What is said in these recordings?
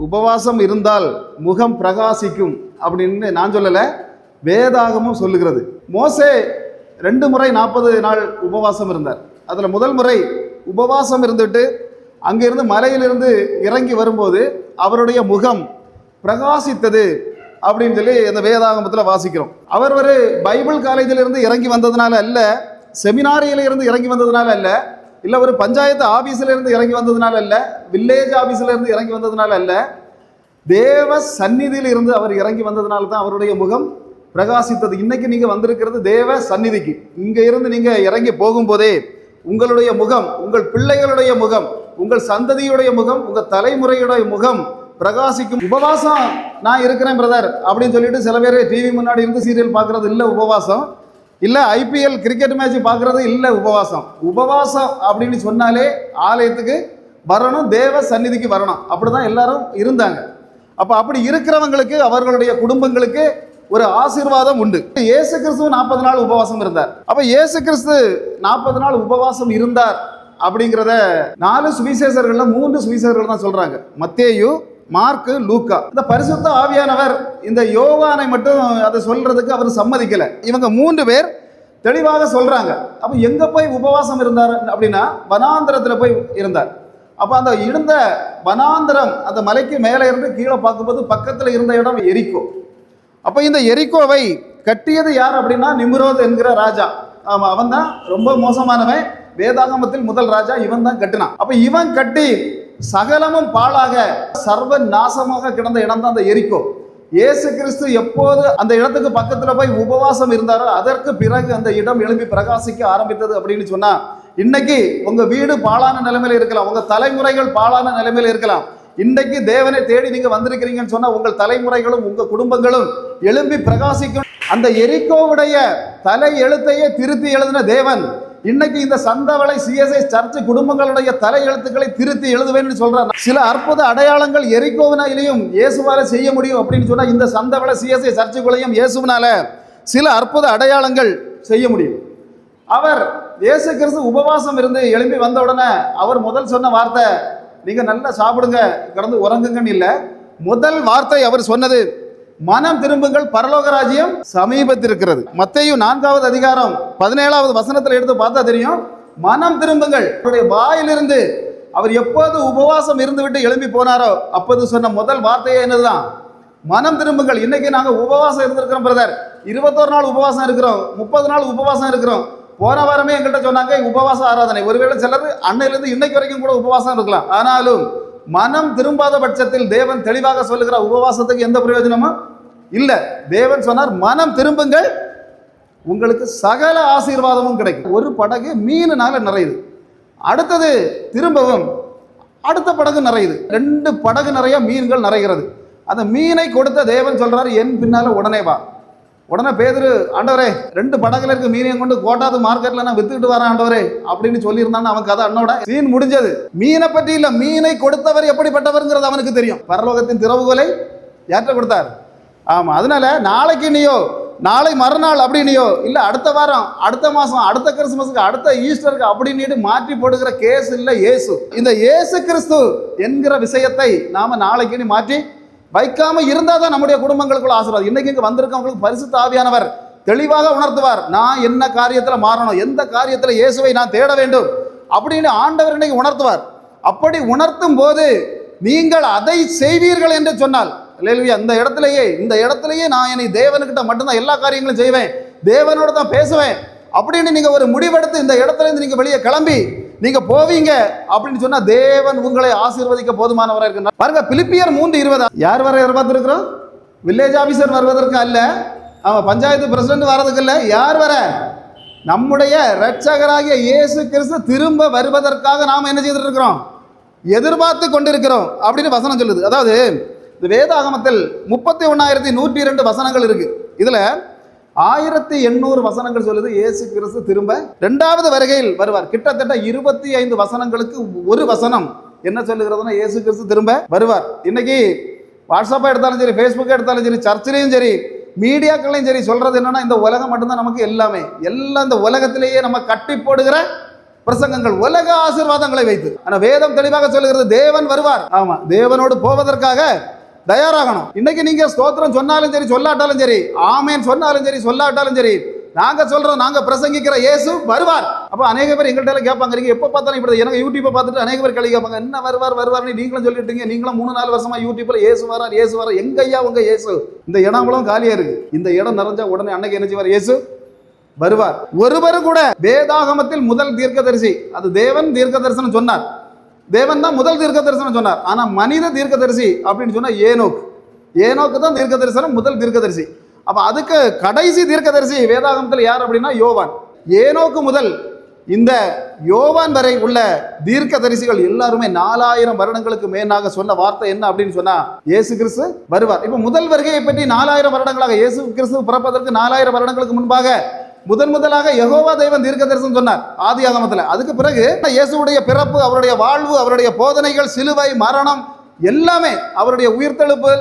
உபவாசம் இருந்தால் முகம் பிரகாசிக்கும் அப்படின்னு நான் சொல்லலை, வேதாகமும் சொல்லுகிறது. மோசே 2 முறை 40 நாள் உபவாசம் இருந்தார். அதில் முதல் முறை உபவாசம் இருந்துட்டு அங்கிருந்து மலையிலிருந்து இறங்கி வரும்போது அவருடைய முகம் பிரகாசித்தது அப்படின்னு சொல்லி அந்த வேதாகமத்தில் வாசிக்கிறோம். அவர் ஒரு பைபிள் காலேஜிலிருந்து இறங்கி வந்ததுனால அல்ல, செமினாரியில இருந்து இறங்கி வந்ததுனால அல்ல, இல்லை ஒரு பஞ்சாயத்து ஆபீஸில் இருந்து இறங்கி வந்ததுனால அல்ல, வில்லேஜ் ஆபீஸில் இருந்து இறங்கி வந்ததுனால அல்ல, தேவ சந்நிதியில் இருந்து அவர் இறங்கி வந்ததுனால தான் அவருடைய முகம் பிரகாசித்தது. இன்னைக்கு நீங்க வந்திருக்கிறது தேவ சந்நிதிக்கு. இங்க இருந்து நீங்க இறங்கி போகும்போதே உங்களுடைய முகம், உங்கள் பிள்ளைகளுடைய முகம், உங்கள் சந்ததியுடைய முகம், உங்க தலைமுறையுடைய முகம் பிரகாசிக்கும். உபவாசம் நான் இருக்கிறேன் பிரதர் அப்படின்னு சொல்லிட்டு சில பேர் டிவி முன்னாடி இருந்து சீரியல் பார்க்கறது இல்லை உபவாசம், இல்லை ஐபிஎல் கிரிக்கெட் மேட்ச் பார்க்கறது இல்லை உபவாசம். உபவாசம் அப்படின்னு சொன்னாலே ஆலயத்துக்கு வரணும், தேவ சந்நிதிக்கு வரணும். அப்படிதான் எல்லாரும் இருந்தாங்க. அப்போ அப்படி இருக்கிறவங்களுக்கு அவர்களுடைய குடும்பங்களுக்கு ஒரு ஆசீர்வாதம் உண்டு. இயேசு கிறிஸ்து 40 நாள் உபவாசம் இருந்தார். அப்ப இயேசு கிறிஸ்து 40 நாள் உபவாசம் இருந்தார் அப்படிங்கிறத 4 சுவிசேஷர்கள்ல 3 சுவிசேஷர்கள் தான் சொல்றாங்க. மத்தேயு, மார்க்கு, லூக்கா. இந்த பரிசுத்த ஆவியானவர் இந்த யோவானை மட்டும் அதை சொல்றதுக்கு அவர் சம்மதிக்கல. இவங்க 3 பேர் தெளிவாக சொல்றாங்க. அப்ப எங்க போய் உபவாசம் இருந்தார் அப்படின்னா வனாந்திரத்துல போய் இருந்தார். அப்ப அந்த இருந்த வனாந்திரம், அந்த மலைக்கு மேலே இருந்து கீழே பார்க்கும்போது பக்கத்துல இருந்த இடம் எரிக்கோ. அப்ப இந்த எரிக்கோவை கட்டியது யார் அப்படின்னா நிம்ரோத் என்கிற ராஜா. ஆமா, அவன் தான் ரொம்ப மோசமானவன். வேதாகமத்தில் முதல் ராஜா இவன் தான் கட்டினான். அப்ப இவன் கட்டி சகலமும் பாழாக சர்வ நாசமாக கிடந்த இடம் தான் அந்த எரிக்கோ. இயேசு கிறிஸ்து எப்போது அந்த இடத்துக்கு பக்கத்துல போய் உபவாசம் இருந்தாரோ அதற்கு பிறகு அந்த இடம் எழும்பி பிரகாசிக்க ஆரம்பித்தது அப்படின்னு சொன்னா, இன்னைக்கு உங்க வீடு பாழான நிலைமையில இருக்கலாம், உங்க தலைமுறைகள் பாழான நிலைமையில இருக்கலாம். இன்னைக்கு தேவனை தேடி நீங்க வந்திருக்கிறீங்கன்னு சொன்னா உங்கள் தலைமுறைகளும் உங்க குடும்பங்களும் எழும்பி பிரகாசிக்கும். அந்த எரிக்கோவுடைய தலை எழுத்தையே திருத்தி எழுதின தேவன் இன்னைக்கு இந்த சந்தவளை சிஎஸ்ஐ சர்ச் குடும்பங்களுடைய தலை எழுத்துக்களை திருத்தி எழுதுவேன்னு சொல்றார். சில அற்புத அடையாளங்கள் எரிக்கோவினாலையும் இயேசுவால செய்ய முடியும் அப்படின்னு சொன்னா இந்த சந்தவளை சிஎஸ்ஐ சர்ச்சுக்குள்ளையும் இயேசுவினால சில அற்புத அடையாளங்கள் செய்ய முடியும். அவர் இயேசு கிறிஸ்து உபவாசம் இருந்து எழும்பி வந்த உடனே அவர் முதல் சொன்ன வார்த்தை, நீங்க நல்லா சாப்பிடுங்க, கடந்து உறங்குங்கன்னு இல்லை. முதல் வார்த்தை அவர் சொன்னது, மனம் திரும்புங்கள், பரலோக ராஜ்யம் சமீபத்திருக்கிறது. மத்தேயு 4வது அதிகாரம் 17வது வசனத்தில் எடுத்து பார்த்தா தெரியும், மனம் திரும்புங்கள். அவருடைய வாயிலிருந்து அவர் எப்போது உபவாசம் இருந்து விட்டு எழும்பி போனாரோ அப்போது சொன்ன முதல் வார்த்தையே என்னதுதான், மனம் திரும்புங்கள். இன்னைக்கு நாங்க உபவாசம் இருந்திருக்கிறோம் பிரதர், 21 நாள் உபவாசம் இருக்கிறோம், 30 நாள் உபவாசம் இருக்கிறோம். போன வாரமே எங்கிட்ட சொன்னாங்க உபவாச ஆராதனை. ஒருவேளை சிலர் அன்னையிலிருந்து இன்னைக்கு வரைக்கும் கூட உபவாசம் இருக்கலாம். ஆனாலும் மனம் திரும்பாத பட்சத்தில் தேவன் தெளிவாக சொல்லுகிற உபவாசத்துக்கு எந்த பிரயோஜனமும் இல்லை. தேவன் சொன்னார், மனம் திரும்புங்கள், உங்களுக்கு சகல ஆசீர்வாதமும் கிடைக்கும். ஒரு படகு மீனுனால நிறையுது, அடுத்தது திரும்பவும் அடுத்த படகு நிறையுது, 2 படகு நிறைய மீன்கள் நிறைகிறது. அந்த மீனை கொடுத்த தேவன் சொல்றாரு, என் பின்னால உடனே வா. உடனே பேதுரு, ஆண்டவரே 2 படகுல இருக்க மீனையும் கொண்டு கோட்டாது மார்க்கெட்ல நான் வித்துக்கிட்டு வரேன் ஆண்டவரே அப்படின்னு சொல்லியிருந்தான்னு அவன் கதை அண்ணோட சீன் முடிஞ்சது. மீனை பற்றி இல்ல, மீனை கொடுத்தவர் எப்படிப்பட்டவர்ங்கிறது அவனுக்கு தெரியும். பரலோகத்தின் திறவுகோலை யார்கிட்ட கொடுத்தார்? ஆமா, அதனால நாளைக்கு நீயோ, நாளை மறுநாள் அப்படின்னியோ, இல்ல அடுத்த வாரம், அடுத்த மாசம், அடுத்த கிறிஸ்துமஸுக்கு, அடுத்த ஈஸ்டருக்கு அப்படின்னு மாற்றி போடுகிற கேஸ் இல்லை இயேசு. இந்த இயேசு கிறிஸ்து என்கிற விஷயத்தை நாம நாளைக்கு மாற்றி வைக்காம இருந்தாதான் நம்முடைய குடும்பங்களுக்குள்ள ஆசீர்வாதம். இன்னைக்கு இங்க வந்திருக்கவங்களுக்கு பரிசுத்த ஆவியானவர் தெளிவாக உணர்த்துவார், நான் என்ன காரியத்துல மாறணும், எந்த காரியத்துல இயேசுவை நான் தேட வேண்டும் அப்படின்னு ஆண்டவர் இன்னைக்கு உணர்த்துவார். அப்படி உணர்த்தும் போது நீங்கள் அதை செய்வீர்கள் என்று சொன்னால், இந்த இடத்திலேயே நான் என்னை தேவனுக்கிட்ட மட்டும்தான் எல்லா காரியங்களும் செய்வேன், தேவனோட தான் பேசுவேன் அப்படின்னு நீங்க ஒரு முடிவெடுத்து இந்த இடத்துல இருந்து நீங்க வெளியே கிளம்பி நீங்க போவீங்க அப்படின்னு சொன்னா தேவன் உங்களை ஆசீர்வதிக்க போதுமானவராக இருக்கு. பாருங்க, பிலிப்பியர் 3:20 யார் வர எதிர்பார்த்திருக்கிறோம்? வில்லேஜ் ஆபீசர் வருவதற்கு அல்ல, அவன் பஞ்சாயத்து பிரசிடென்ட் வர்றதுக்கு இல்லை. யார் வர? நம்முடைய இரட்சகராகிய இயேசு கிறிஸ்து திரும்ப வருவதற்காக நாம் என்ன செய்துட்டு இருக்கிறோம்? எதிர்பார்த்து கொண்டிருக்கிறோம் அப்படின்னு வசனம் சொல்லுது. அதாவது இந்த வேதாகமத்தில் 31,102 வசனங்கள் இருக்கு. இதுல 1800 வசனங்கள் சொல்லுது இயேசு கிறிஸ்து திரும்ப 2வது வருகையில் வருவார். கிட்டத்தட்ட 25 வசனங்களுக்கு ஒரு வசனம் என்ன சொல்லுகிறதுனா இயேசு கிறிஸ்து திரும்ப வருவார். இன்னைக்கு வாட்ஸ்அப்பா எடுத்தாலும் சரி, ஃபேஸ்புக்கா எடுத்தாலும் சரி, சர்ச்சிலையும் சரி, மீடியாக்களையும் சரி சொல்றது என்னன்னா இந்த உலகம் மட்டும்தான் நமக்கு எல்லாமே, எல்லாம் இந்த உலகத்திலேயே நம்ம கட்டி போடுகிற பிரசங்கங்கள் உலக ஆசீர்வாதங்களை வைத்து. ஆனா வேதம் தெளிவாக சொல்லுகிறது தேவன் வருவார். ஆமா, தேவனோடு போவதற்காக தயாராகணும். இன்னைக்கு நீங்க ஸ்தோத்திரம் சொன்னாலும் சரி சொல்லாட்டாலும் சரி, ஆமேன் சொன்னாலும் சரி சொல்லாட்டாலும் சரி, நாங்க சொல்றோம், நாங்க பிரசங்கிக்கிற இயேசு வருவார். அப்ப அநேக பேர் எங்கள்கிட்ட கேட்பாங்க, நீங்க எப்ப பார்த்தாலும் இப்படி எனக்கு யூடியூப்பை பார்த்துட்டு அநேக பேர் கேள்வி கேட்பாங்க, என்ன வருவார் வருவார்னு நீங்களும் சொல்லிட்டீங்க, நீங்களும் 3-4 வருஷமா யூடியூப்ல இயேசு வரார் இயேசு வர, எங்க ஐயா உங்க இயேசு? இந்த இடங்களும் காலியா இருக்கு. இந்த இடம் நிறைஞ்சா உடனே அன்னைக்கு என்ன செய்வார்? இயேசு வருவார். ஒருவரும் கூட வேதாகமத்தில் முதல் தீர்க்கதரிசி, அது தேவன் தீர்க்க தரிசனம் சொன்னார், தேவன் தான் முதல் தீர்க்க தரிசனம் சொன்னார். ஆனா மனித தீர்க்கதரிசி அப்படின்னு சொன்னா ஏனோக்கு தான் தீர்க்க தரிசனம் முதல் தீர்க்கதரிசி. அப்ப அதுக்கு கடைசி தீர்க்கதரிசி வேதாகமத்தில் யார் அப்படின்னா யோவான். ஏனோக்கு முதல் இந்த யோவான் வரை உள்ள தீர்க்கதரிசிகள் எல்லாருமே 4000 வருடங்களுக்கு மேலாக சொன்ன வார்த்தை என்ன அப்படின்னு சொன்னா இயேசு கிறிஸ்து வருவார். இப்ப முதல் வருகையை பற்றி 4000 வருடங்களாக, இயேசு கிறிஸ்து பிறப்பதற்கு 4000 வருடங்களுக்கு முன்பாக முதலாக யெகோவா தேவன் தீர்க்க தரிசனம் சொன்னார் ஆதியாகமத்தில். அதுக்கு பிறகு இயேசுடைய பிறப்பு, அவருடைய வாழ்வு, அவருடைய போதனைகள், சிலுவை, மரணம், எல்லாமே அவருடைய உயிர்த்தெழுப்பு,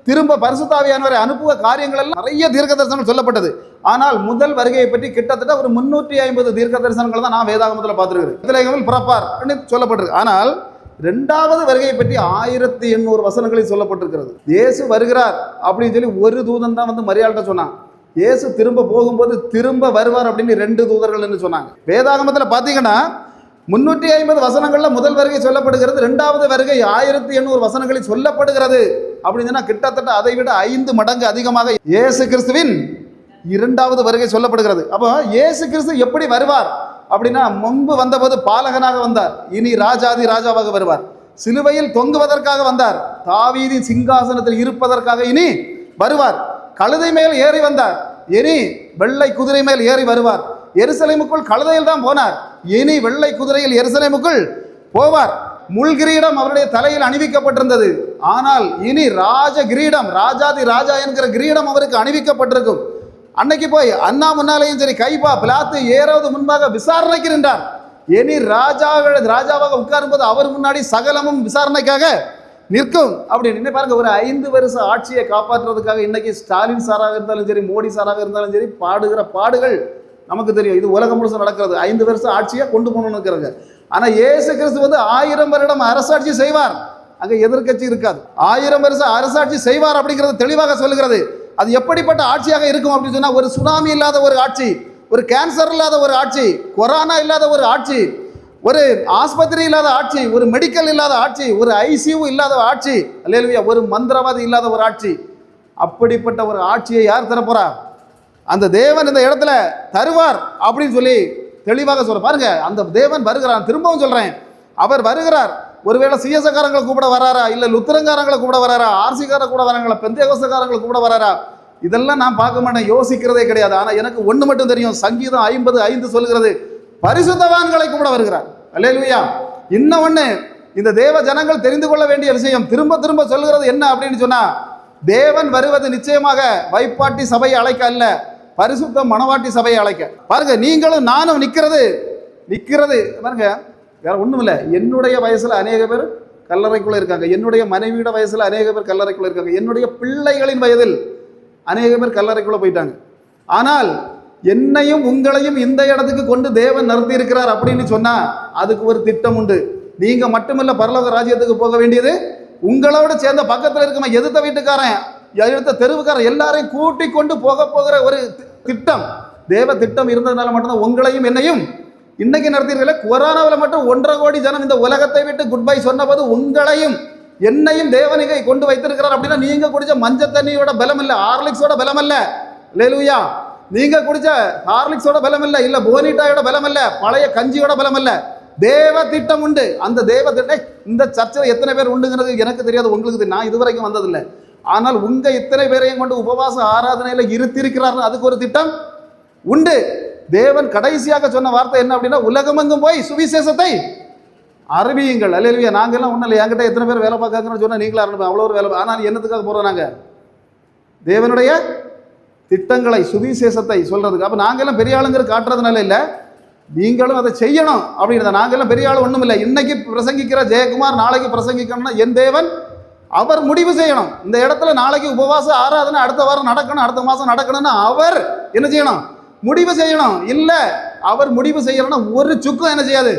திரும்ப பரிசுத்த ஆவியானவரை அனுப்புவ காரியங்கள் எல்லாம் நிறைய தீர்க்க தரிசனம் சொல்லப்பட்டது. ஆனால் முதல் வருகையை பற்றி கிட்டத்தட்ட ஒரு 350 தீர்க்க தரிசனங்கள் தான் நான் வேதாகமத்தில் பார்த்துருக்கிறேன். பிறப்பார் சொல்லப்பட்டிருக்கு. ஆனால் இரண்டாவது வருகையை பற்றி 1800 வசனங்களில் சொல்லப்பட்டிருக்கிறது. இயேசு வருகிறார் அப்படின்னு சொல்லி ஒரு தூதன் தான் வந்து மரியாதை சொன்னான். இயேசு திரும்ப போகும்போது திரும்ப வருவார் அப்படின்னு 2 தூதர்கள் சொன்னாங்க. வேதாகமத்தில் பார்த்தீங்கன்னா 350 வசனங்கள்ல முதல் வருகை சொல்லப்படுகிறது, இரண்டாவது வருகை 1800 வசனங்களில் சொல்லப்படுகிறது. அப்படின்னு சொன்னா கிட்டத்தட்ட அதை விட 5 மடங்கு அதிகமாக இயேசு கிறிஸ்துவின் இரண்டாவது வருகை சொல்லப்படுகிறது. அப்போ இயேசு கிறிஸ்து எப்படி வருவார் அப்படின்னா, முன்பு வந்தபோது பாலகனாக வந்தார், இனி ராஜாதி ராஜாவாக வருவார். சிலுவையில் தொங்குவதற்காக வந்தார், தாவீதின் சிங்காசனத்தில் இருப்பதற்காக இனி வருவார். கழுதை மேல் ஏறி வந்தார், இனி வெள்ளை குதிரை மேல் ஏறி வருவார். எருசலேமுக்குள் கழுதையில் தான் போனார், இனி வெள்ளை குதிரையில் எருசலேமுக்குள் போவார். முள்கிரீடம் அவருடைய தலையில் அணிவிக்கப்பட்டிருந்தது, ஆனால் இனி ராஜ கிரீடம், ராஜாதி ராஜா என்கிற கிரீடம் அவருக்கு அணிவிக்கப்பட்டிருக்கும். அன்னைக்கு போய் அண்ணா முன்னாலேயும் சரி, கைபா பிலாத்து ஏறாவது முன்பாக விசாரணைக்கு நின்றார். இனி ராஜாவாக உட்காரும்போது அவர் முன்னாடி சகலமும் விசாரணைக்காக நிற்கும். அப்படி நின்று பாருங்க, ஒரு 5 வருஷ ஆட்சியை காப்பாற்றுறதுக்காக இன்னைக்கு ஸ்டாலின் சாராக இருந்தாலும் சரி, மோடி சாராக இருந்தாலும் சரி, பாடுகிற பாடுகள் நமக்கு தெரியும். இது உலகம் முழுசும் நடக்கிறது. 5 வருஷம் ஆட்சியை கொண்டு போகணும்னு இருக்கிறாங்க. ஆனால் இயேசு கிறிஸ்து வந்து 1000 வருடம் அரசாட்சி செய்வார். அங்கே எதிர்கட்சி இருக்காது. 1000 வருஷம் அரசாட்சி செய்வார் அப்படிங்கிறது தெளிவாக சொல்லுகிறது. அது எப்படிப்பட்ட ஆட்சியாக இருக்கும் அப்படின்னு சொன்னால், ஒரு சுனாமி இல்லாத ஒரு ஆட்சி, ஒரு கேன்சர் இல்லாத ஒரு ஆட்சி, கொரோனா இல்லாத ஒரு ஆட்சி, ஒரு ஆஸ்பத்திரி இல்லாத ஆட்சி, ஒரு மெடிக்கல் இல்லாத ஆட்சி, ஒரு ஐசியூ இல்லாத ஆட்சி, அல்லேலூயா, ஒரு மந்திரவாதி இல்லாத ஒரு ஆட்சி. அப்படிப்பட்ட ஒரு ஆட்சியை யார் தரப்போறா? அந்த தேவன் இந்த இடத்துல தருவார் அப்படின்னு சொல்லி தெளிவாக சொல்ற பாருங்க. அந்த தேவன் வருகிறார். திரும்பவும் சொல்றேன், அவர் வருகிறார். ஒருவேளை சிஎஸ்காரங்களை கூப்பிட வராரா, இல்ல லுத்திரங்காரங்களை கூப்பிட வராரா, ஆர்சிக்கார கூட வராங்களா, பெந்தேகோஸ்தக்காரங்களை கூப்பிட வராரா, இதெல்லாம் நான் பார்க்க மாட்டேன், யோசிக்கிறதே கிடையாது. ஆனா எனக்கு ஒண்ணு மட்டும் தெரியும், சங்கீதம் 50:5 சொல்லுகிறது, பரிசுத்தவான்களை கூப்பிட வருகிறார். அல்லேலூயா. இன்னொன்னு, இந்த தேவ ஜனங்கள் தெரிந்து கொள்ள வேண்டிய விஷயம், திரும்ப திரும்ப சொல்லுகிறது என்ன அப்படின்னு சொன்னா, தேவன் வருவது நிச்சயமாக வைப்பாட்டி சபையை அழைக்க அல்ல, பரிசுத்த மணவாட்டி சபையை அழைக்க. பாருங்க, நீங்களும் நானும் நிக்கிறது பாருங்க, வேற ஒண்ணும் இல்லை. என்னுடைய வயசுல அநேக பேர் கல்லறைக்குள்ள இருக்காங்க, என்னுடைய மனைவியோட வயசுல அநேக பேர் கல்லறைக்குள்ள இருக்காங்க, என்னுடைய பிள்ளைகளின் வயதில் அநேக பேர் கல்லறைக்குள்ள போயிட்டாங்க. ஆனால் என்னையும் உங்களையும் இந்த இடத்துக்கு கொண்டு தேவன் நிறுத்தி இருக்கிறார் அப்படின்னு சொன்னா அதுக்கு ஒரு திட்டம் உண்டு. நீங்க மட்டுமல்ல பரலோக ராஜ்யத்துக்கு போக வேண்டியது, உங்களோட சேர்ந்த பக்கத்தில் இருக்க எதிர்த்த வீட்டுக்காரன், எதிர்த்த தெருவுக்காரன் எல்லாரையும் கூட்டி கொண்டு போகிற ஒரு திட்டம், தேவ திட்டம் இருந்ததுனால மட்டும்தான் உங்களையும் என்னையும் இன்னைக்கு நடத்திருக்கல. கொரோனாவில் மட்டும் 1.5 கோடி ஜனம் இந்த உலகத்தை விட்டு குட் பை சொன்னபோது உங்களையும் என்னையும் தேவனிகை கொண்டு வைத்திருக்கிறார். அப்படின்னா நீங்க குடிச்ச மஞ்ச தண்ணியோட பலம் இல்ல, ஹார்லிக்ஸோட பலம் இல்ல, அல்லேலூயா, நீங்க குடிச்ச ஹார்லிக்ஸோட பலம் இல்ல, இல்ல போனிட்டாயோட பலம் இல்ல, பழைய கஞ்சியோட பலம் இல்ல, தேவ திட்டம் உண்டு. அந்த தேவ திட்டம் இந்த சர்ச்சையில் எத்தனை பேர் உண்டுங்கிறது எனக்கு தெரியாது, உங்களுக்கு தெரியும், நான் இதுவரைக்கும் வந்ததில்லை. ஆனால் உங்க இத்தனை பேரையும் கொண்டு உபவாச ஆராதனையில இருத்திருக்கிறார்கள், அதுக்கு ஒரு திட்டம் உண்டு. தேவன் கடைசியாக சொன்ன வார்த்தை என்ன அப்படின்னா, உலகமெங்கும் போய் சுவிசேஷத்தை அறிவியுங்கள். அல்லேலூயா. நாங்கெல்லாம் ஒன்றும் இல்லை, என்கிட்ட எத்தனை பேர் வேலை பார்க்கறதுன்னு சொன்னால் நீங்களும் ஆரம்பிப்போம், அவ்வளோ ஒரு வேலை. ஆனால் என்னத்துக்காக போகிறோம்? நாங்கள் தேவனுடைய திட்டங்களை சுவிசேஷத்தை சொல்றதுக்கு. அப்போ நாங்கெல்லாம் பெரிய ஆளுங்கிற காட்டுறதுனால இல்லை, நீங்களும் அதை செய்யணும் அப்படின்னு. நாங்கெல்லாம் பெரிய ஆள் ஒன்றும் இல்லை. இன்னைக்கு பிரசங்கிக்கிற ஜெயக்குமார் நாளைக்கு பிரசங்கிக்கணும்னா என் தேவன் அவர் முடிவு செய்யணும். இந்த இடத்துல நாளைக்கு உபவாச ஆராதனை அடுத்த வாரம் நடக்கணும், அடுத்த மாதம் நடக்கணும்னு அவர் என்ன செய்யணும்? முடிவு செய்யணும். இல்லை அவர் முடிவு செய்யறன்னா ஒரு சுக்கம் என்ன செய்யாது,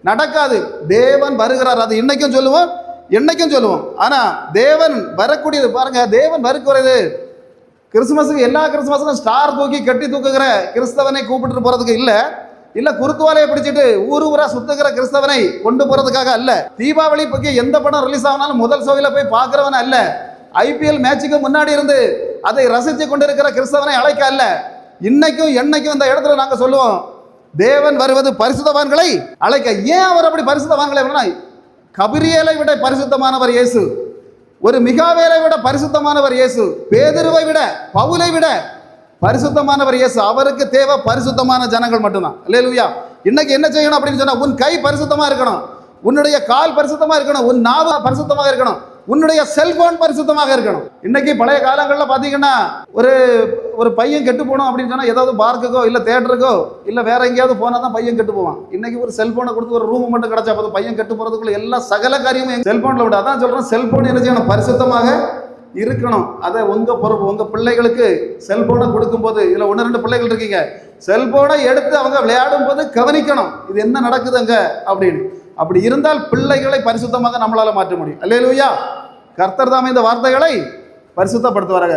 நடக்காது. தேவன் வருகிறார், அது இன்னைக்கும் சொல்லுவோம், என்னைக்கும் சொல்லுவோம். ஆனா தேவன் வரக்கூடியது பாருங்க, தேவன் வருகிறது. கிறிஸ்துமஸுக்கு எல்லா கிறிஸ்துமஸுக்கும் ஸ்டார் தூக்கி கட்டி தூக்குகிற கிறிஸ்தவனை கூப்பிட்டு போறதுக்கு இல்ல குருத்துவாலையை பிடிச்சிட்டு ஊரா சுத்துகிற கிறிஸ்தவனை கொண்டு போறதுக்காக அல்ல. தீபாவளி பற்றி எந்த படம் ரிலீஸ் ஆனாலும் முதல் ஷோவில் போய் பார்க்கிறவன் அல்ல. IPL மேட்சுக்கு முன்னாடி இருந்து அதை ரசித்து கொண்டிருக்கிற கிறிஸ்தவனை அழைக்க அல்ல. இன்னைக்கும் என்னைக்கும் இந்த இடத்துல நாங்க சொல்லுவோம், தேவன் வருவது பரிசுத்தவான்களை அழைக்க. ஏன் அவர் அப்படி பரிசுத்தவான்களை? கபிரியேலை விட பரிசுத்தமானவர் இயேசு, ஒரு மிகாவேலை விட பரிசுத்தமானவர் இயேசு, பேதுருவை விட, பவுலை விட பரிசுத்தமானவர் இயேசு. அவருக்கு தேவை பரிசுத்தமான ஜனங்கள் மட்டும்தான். அல்லேலூயா. இன்னைக்கு என்ன செய்யணும் அப்படின்னு சொன்னா, உன் கை பரிசுத்தமா இருக்கணும், உன்னுடைய கால் பரிசுத்தமா இருக்கணும், உன் நாவு பரிசுத்தமாக இருக்கணும், உன்னுடைய செல்போன் பரிசுத்தமாக இருக்கணும். இன்னைக்கு பழைய காலங்களில் பார்த்தீங்கன்னா ஒரு பையன் கெட்டு போகணும் அப்படின்னு சொன்னா ஏதாவது பார்க்குக்கோ இல்லை தேட்டருக்கோ இல்லை வேற எங்கேயாவது போனால் தான் பையன் கெட்டு போவான். இன்னைக்கு ஒரு செல்போனை கொடுத்து ஒரு ரூம் மட்டும் கிடைச்சா போதும், பையன் கெட்டு போறதுக்குள்ள எல்லா சகல காரியமும் செல்போனில் விட. அதான் சொல்றேன், செல்போன் என்ன செய்யணும், பரிசுத்தமாக இருக்கணும். அதை உங்க பொறுப்பு. உங்க பிள்ளைகளுக்கு செல்போனை கொடுக்கும்போது, இல்லை 1-2 பிள்ளைகள் இருக்கீங்க, செல்போனை எடுத்து அவங்க விளையாடும் போது கவனிக்கணும், இது என்ன நடக்குதுங்க அப்படின்னு. அப்படி இருந்தால் பிள்ளைகளை பரிசுத்தமாக நம்மளால மாற்ற முடியும். அல்லேலூயா. கர்த்தர் தாமே இந்த வார்த்தைகளை பரிசுத்தப்படுத்துவாராக.